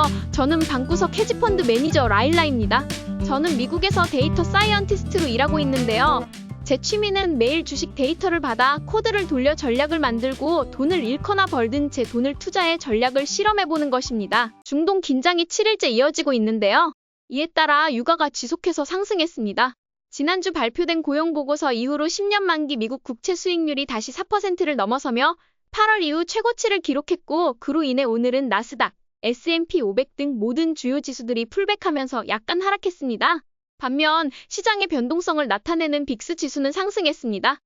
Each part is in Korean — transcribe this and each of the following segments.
안녕하세요. 저는 방구석 헤지펀드 매니저 라일라입니다. 저는 미국에서 데이터 사이언티스트로 일하고 있는데요. 제 취미는 매일 주식 데이터를 받아 코드를 돌려 전략을 만들고 돈을 잃거나 벌든 제 돈을 투자해 전략을 실험해보는 것입니다. 중동 긴장이 7일째 이어지고 있는데요. 이에 따라 유가가 지속해서 상승했습니다. 지난주 발표된 고용보고서 이후로 10년 만기 미국 국채 수익률이 다시 4%를 넘어서며 8월 이후 최고치를 기록했고, 그로 인해 오늘은 나스닥, S&P 500 등 모든 주요 지수들이 풀백하면서 약간 하락했습니다. 반면 시장의 변동성을 나타내는 빅스 지수는 상승했습니다.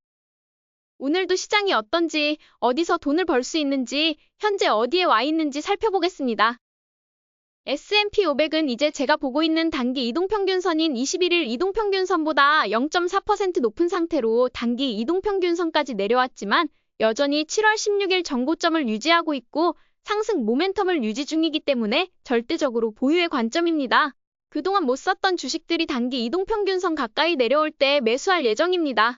오늘도 시장이 어떤지, 어디서 돈을 벌 수 있는지, 현재 어디에 와 있는지 살펴보겠습니다. S&P 500은 이제 제가 보고 있는 단기 이동평균선인 21일 이동평균선보다 0.4% 높은 상태로 단기 이동평균선까지 내려왔지만 여전히 7월 16일 정고점을 유지하고 있고 상승 모멘텀을 유지 중이기 때문에 절대적으로 보유의 관점입니다. 그동안 못 샀던 주식들이 단기 이동평균선 가까이 내려올 때 매수할 예정입니다.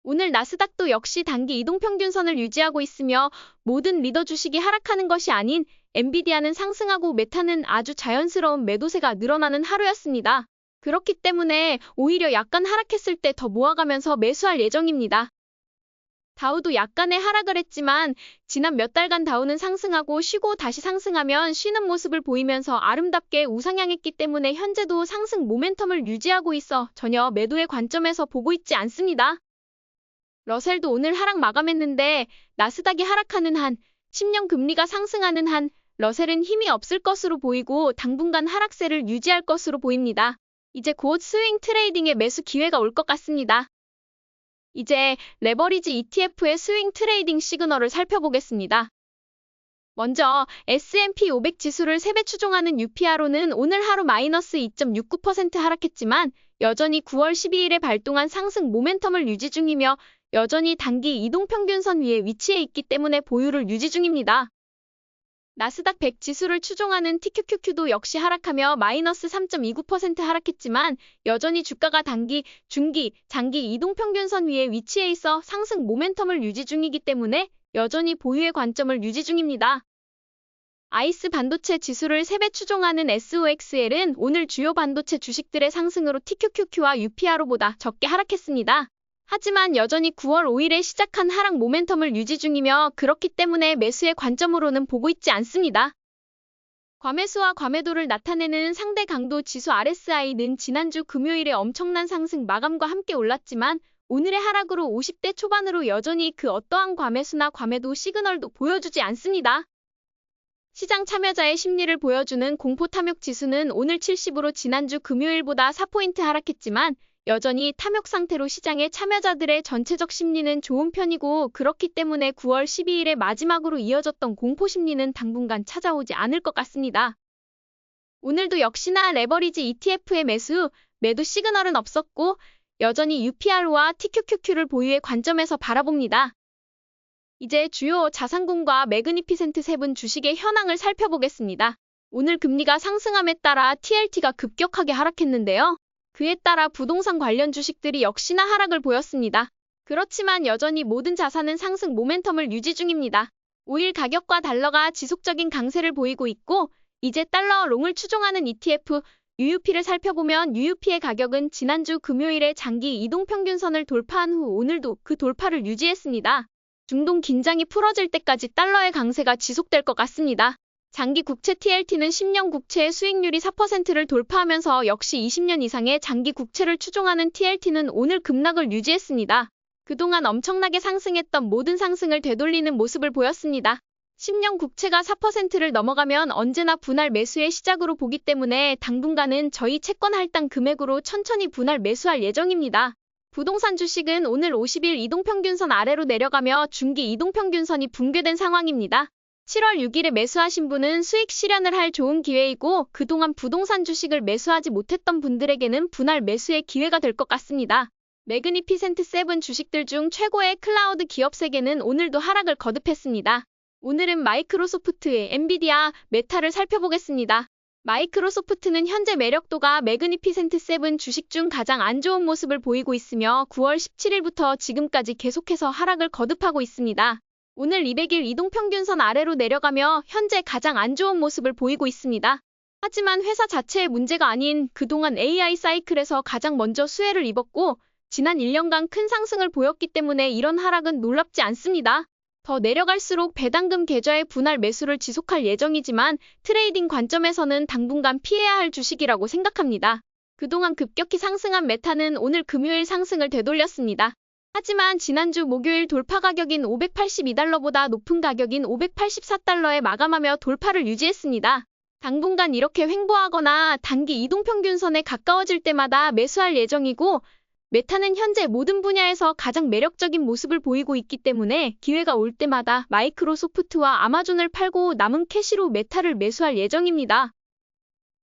오늘 나스닥도 역시 단기 이동평균선을 유지하고 있으며 모든 리더 주식이 하락하는 것이 아닌 엔비디아는 상승하고 메타는 아주 자연스러운 매도세가 늘어나는 하루였습니다. 그렇기 때문에 오히려 약간 하락했을 때 더 모아가면서 매수할 예정입니다. 다우도 약간의 하락을 했지만 지난 몇 달간 다우는 상승하고 쉬고 다시 상승하면 쉬는 모습을 보이면서 아름답게 우상향했기 때문에 현재도 상승 모멘텀을 유지하고 있어 전혀 매도의 관점에서 보고 있지 않습니다. 러셀도 오늘 하락 마감했는데 나스닥이 하락하는 한, 10년 금리가 상승하는 한, 러셀은 힘이 없을 것으로 보이고 당분간 하락세를 유지할 것으로 보입니다. 이제 곧 스윙 트레이딩의 매수 기회가 올 것 같습니다. 이제 레버리지 ETF의 스윙 트레이딩 시그널을 살펴보겠습니다. 먼저 S&P 500 지수를 3배 추종하는 UPRO는 오늘 하루 마이너스 2.69% 하락했지만 여전히 9월 12일에 발동한 상승 모멘텀을 유지 중이며 여전히 단기 이동평균선 위에 위치해 있기 때문에 보유를 유지 중입니다. 나스닥 100 지수를 추종하는 TQQQ도 역시 하락하며 마이너스 3.29% 하락했지만 여전히 주가가 단기, 중기, 장기 이동평균선 위에 위치해 있어 상승 모멘텀을 유지 중이기 때문에 여전히 보유의 관점을 유지 중입니다. 아이스 반도체 지수를 3배 추종하는 SOXL은 오늘 주요 반도체 주식들의 상승으로 TQQQ와 UPRO보다 적게 하락했습니다. 하지만 여전히 9월 5일에 시작한 하락 모멘텀을 유지 중이며 그렇기 때문에 매수의 관점으로는 보고 있지 않습니다. 과매수와 과매도를 나타내는 상대 강도 지수 RSI는 지난주 금요일에 엄청난 상승 마감과 함께 올랐지만 오늘의 하락으로 50대 초반으로 여전히 그 어떠한 과매수나 과매도 시그널도 보여주지 않습니다. 시장 참여자의 심리를 보여주는 공포 탐욕 지수는 오늘 70으로 지난주 금요일보다 4포인트 하락했지만 여전히 탐욕 상태로 시장의 참여자들의 전체적 심리는 좋은 편이고 그렇기 때문에 9월 12일에 마지막으로 이어졌던 공포 심리는 당분간 찾아오지 않을 것 같습니다. 오늘도 역시나 레버리지 ETF의 매도 시그널은 없었고 여전히 UPRO와 TQQQ를 보유의 관점에서 바라봅니다. 이제 주요 자산군과 매그니피센트 7 주식의 현황을 살펴보겠습니다. 오늘 금리가 상승함에 따라 TLT가 급격하게 하락했는데요. 그에 따라 부동산 관련 주식들이 역시나 하락을 보였습니다. 그렇지만 여전히 모든 자산은 상승 모멘텀을 유지 중입니다. 오일 가격과 달러가 지속적인 강세를 보이고 있고 이제 달러 롱을 추종하는 ETF UUP를 살펴보면 UUP의 가격은 지난주 금요일에 장기 이동평균선을 돌파한 후 오늘도 그 돌파를 유지했습니다. 중동 긴장이 풀어질 때까지 달러의 강세가 지속될 것 같습니다. 장기 국채 TLT는 10년 국채의 수익률이 4%를 돌파하면서 역시 20년 이상의 장기 국채를 추종하는 TLT는 오늘 급락을 유지했습니다. 그동안 엄청나게 상승했던 모든 상승을 되돌리는 모습을 보였습니다. 10년 국채가 4%를 넘어가면 언제나 분할 매수의 시작으로 보기 때문에 당분간은 저희 채권 할당 금액으로 천천히 분할 매수할 예정입니다. 부동산 주식은 오늘 50일 이동평균선 아래로 내려가며 중기 이동평균선이 붕괴된 상황입니다. 7월 6일에 매수하신 분은 수익 실현을 할 좋은 기회이고 그동안 부동산 주식을 매수하지 못했던 분들에게는 분할 매수의 기회가 될 것 같습니다. 매그니피센트 7 주식들 중 최고의 클라우드 기업 세계는 오늘도 하락을 거듭했습니다. 오늘은 마이크로소프트, 엔비디아, 메타를 살펴보겠습니다. 마이크로소프트는 현재 매력도가 매그니피센트 7 주식 중 가장 안 좋은 모습을 보이고 있으며 9월 17일부터 지금까지 계속해서 하락을 거듭하고 있습니다. 오늘 200일 이동평균선 아래로 내려가며 현재 가장 안 좋은 모습을 보이고 있습니다. 하지만 회사 자체의 문제가 아닌 그동안 AI 사이클에서 가장 먼저 수혜를 입었고 지난 1년간 큰 상승을 보였기 때문에 이런 하락은 놀랍지 않습니다. 더 내려갈수록 배당금 계좌의 분할 매수를 지속할 예정이지만 트레이딩 관점에서는 당분간 피해야 할 주식이라고 생각합니다. 그동안 급격히 상승한 메타는 오늘 금요일 상승을 되돌렸습니다. 하지만 지난주 목요일 돌파 가격인 582달러보다 높은 가격인 584달러에 마감하며 돌파를 유지했습니다. 당분간 이렇게 횡보하거나 단기 이동평균선에 가까워질 때마다 매수할 예정이고 메타는 현재 모든 분야에서 가장 매력적인 모습을 보이고 있기 때문에 기회가 올 때마다 마이크로소프트와 아마존을 팔고 남은 캐시로 메타를 매수할 예정입니다.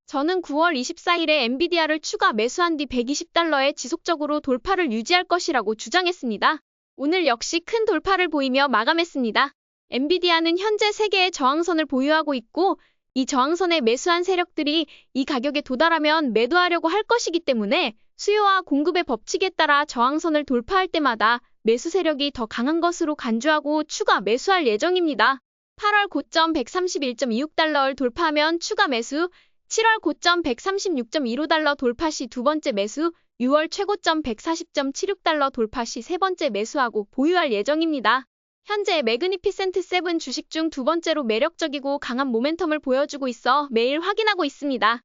저는 9월 24일에 엔비디아를 추가 매수한 뒤 120달러에 지속적으로 돌파를 유지할 것이라고 주장했습니다. 오늘 역시 큰 돌파를 보이며 마감했습니다. 엔비디아는 현재 3개의 저항선을 보유하고 있고 이 저항선에 매수한 세력들이 이 가격에 도달하면 매도하려고 할 것이기 때문에 수요와 공급의 법칙에 따라 저항선을 돌파할 때마다 매수 세력이 더 강한 것으로 간주하고 추가 매수할 예정입니다. 8월 고점 131.26달러를 돌파하면 추가 매수, 7월 고점 136.15달러 돌파 시 두 번째 매수, 6월 최고점 140.76달러 돌파 시 세 번째 매수하고 보유할 예정입니다. 현재 매그니피센트 7 주식 중 두 번째로 매력적이고 강한 모멘텀을 보여주고 있어 매일 확인하고 있습니다.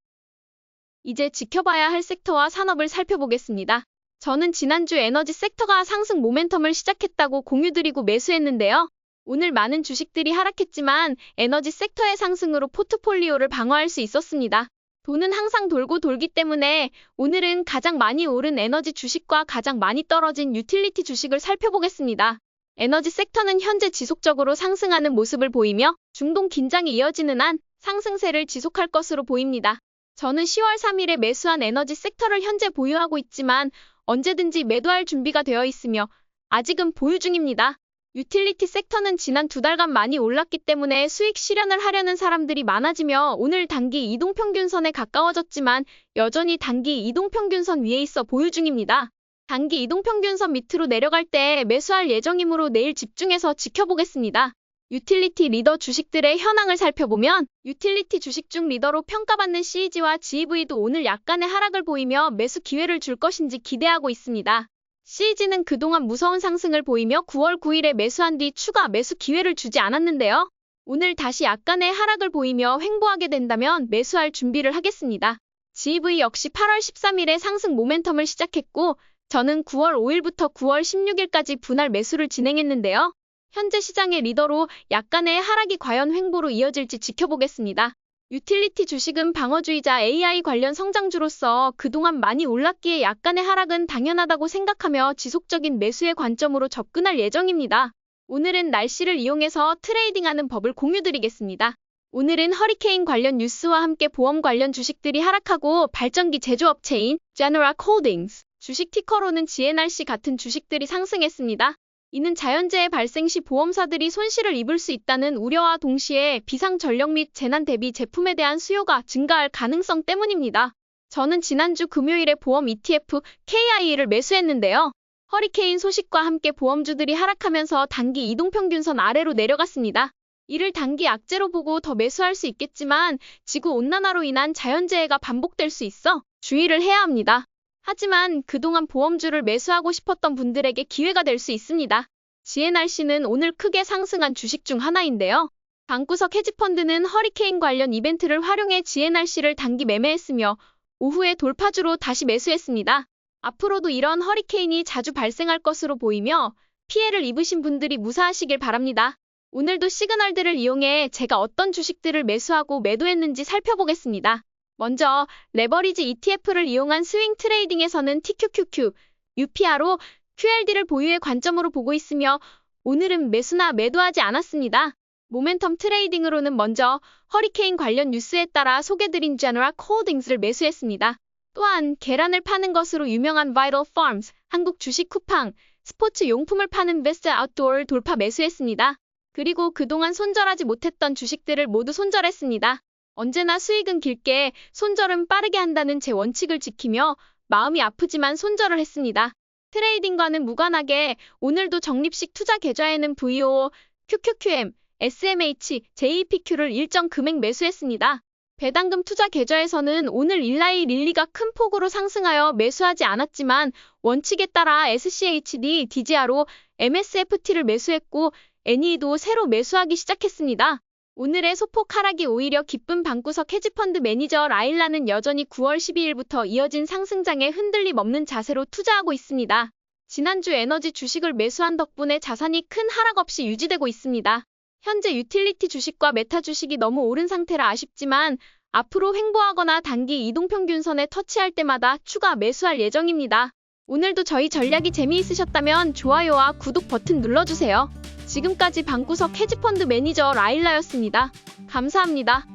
이제 지켜봐야 할 섹터와 산업을 살펴보겠습니다. 저는 지난주 에너지 섹터가 상승 모멘텀을 시작했다고 공유드리고 매수했는데요. 오늘 많은 주식들이 하락했지만 에너지 섹터의 상승으로 포트폴리오를 방어할 수 있었습니다. 돈은 항상 돌고 돌기 때문에 오늘은 가장 많이 오른 에너지 주식과 가장 많이 떨어진 유틸리티 주식을 살펴보겠습니다. 에너지 섹터는 현재 지속적으로 상승하는 모습을 보이며 중동 긴장이 이어지는 한 상승세를 지속할 것으로 보입니다. 저는 10월 3일에 매수한 에너지 섹터를 현재 보유하고 있지만 언제든지 매도할 준비가 되어 있으며 아직은 보유 중입니다. 유틸리티 섹터는 지난 2달간 많이 올랐기 때문에 수익 실현을 하려는 사람들이 많아지며 오늘 단기 이동평균선에 가까워졌지만 여전히 단기 이동평균선 위에 있어 보유 중입니다. 단기 이동평균선 밑으로 내려갈 때 매수할 예정이므로 내일 집중해서 지켜보겠습니다. 유틸리티 리더 주식들의 현황을 살펴보면 유틸리티 주식 중 리더로 평가받는 CEG와 GEV도 오늘 약간의 하락을 보이며 매수 기회를 줄 것인지 기대하고 있습니다. CEG는 그동안 무서운 상승을 보이며 9월 9일에 매수한 뒤 추가 매수 기회를 주지 않았는데요. 오늘 다시 약간의 하락을 보이며 횡보하게 된다면 매수할 준비를 하겠습니다. GEV 역시 8월 13일에 상승 모멘텀을 시작했고 저는 9월 5일부터 9월 16일까지 분할 매수를 진행했는데요. 현재 시장의 리더로 약간의 하락이 과연 횡보로 이어질지 지켜보겠습니다. 유틸리티 주식은 방어주의자 AI 관련 성장주로서 그동안 많이 올랐기에 약간의 하락은 당연하다고 생각하며 지속적인 매수의 관점으로 접근할 예정입니다. 오늘은 날씨를 이용해서 트레이딩하는 법을 공유드리겠습니다. 오늘은 허리케인 관련 뉴스와 함께 보험 관련 주식들이 하락하고 발전기 제조업체인 제너락 홀딩스, 주식 티커로는 GNRC 같은 주식들이 상승했습니다. 이는 자연재해 발생 시 보험사들이 손실을 입을 수 있다는 우려와 동시에 비상전력 및 재난 대비 제품에 대한 수요가 증가할 가능성 때문입니다. 저는 지난주 금요일에 보험 ETF KI를 매수했는데요. 허리케인 소식과 함께 보험주들이 하락하면서 단기 이동평균선 아래로 내려갔습니다. 이를 단기 악재로 보고 더 매수할 수 있겠지만 지구온난화로 인한 자연재해가 반복될 수 있어 주의를 해야 합니다. 하지만 그동안 보험주를 매수하고 싶었던 분들에게 기회가 될 수 있습니다. GNRC는 오늘 크게 상승한 주식 중 하나인데요. 방구석 헤지펀드는 허리케인 관련 이벤트를 활용해 GNRC를 단기 매매했으며 오후에 돌파주로 다시 매수했습니다. 앞으로도 이런 허리케인이 자주 발생할 것으로 보이며 피해를 입으신 분들이 무사하시길 바랍니다. 오늘도 시그널들을 이용해 제가 어떤 주식들을 매수하고 매도했는지 살펴보겠습니다. 먼저 레버리지 ETF를 이용한 스윙 트레이딩에서는 TQQQ, UPRO, QLD를 보유의 관점으로 보고 있으며 오늘은 매수나 매도하지 않았습니다. 모멘텀 트레이딩으로는 먼저 허리케인 관련 뉴스에 따라 소개드린 제너락 홀딩스를 매수했습니다. 또한 계란을 파는 것으로 유명한 바이럴 팜스, 한국 주식 쿠팡, 스포츠 용품을 파는 베스트 아웃도어를 돌파 매수했습니다. 그리고 그동안 손절하지 못했던 주식들을 모두 손절했습니다. 언제나 수익은 길게, 손절은 빠르게 한다는 제 원칙을 지키며 마음이 아프지만 손절을 했습니다. 트레이딩과는 무관하게 오늘도 적립식 투자 계좌에는 VOO, QQQM, SMH, JPQ를 일정 금액 매수했습니다. 배당금 투자 계좌에서는 오늘 일라이 릴리가 큰 폭으로 상승하여 매수하지 않았지만 원칙에 따라 SCHD, DGR로 MSFT를 매수했고 NE도 새로 매수하기 시작했습니다. 오늘의 소폭 하락이 오히려 기쁜 방구석 헤지펀드 매니저 라일라는 여전히 9월 12일부터 이어진 상승장에 흔들림 없는 자세로 투자하고 있습니다. 지난주 에너지 주식을 매수한 덕분에 자산이 큰 하락 없이 유지되고 있습니다. 현재 유틸리티 주식과 메타 주식이 너무 오른 상태라 아쉽지만 앞으로 횡보하거나 단기 이동평균선에 터치할 때마다 추가 매수할 예정입니다. 오늘도 저희 전략이 재미있으셨다면 좋아요와 구독 버튼 눌러주세요. 지금까지 방구석 헤지펀드 매니저 라일라였습니다. 감사합니다.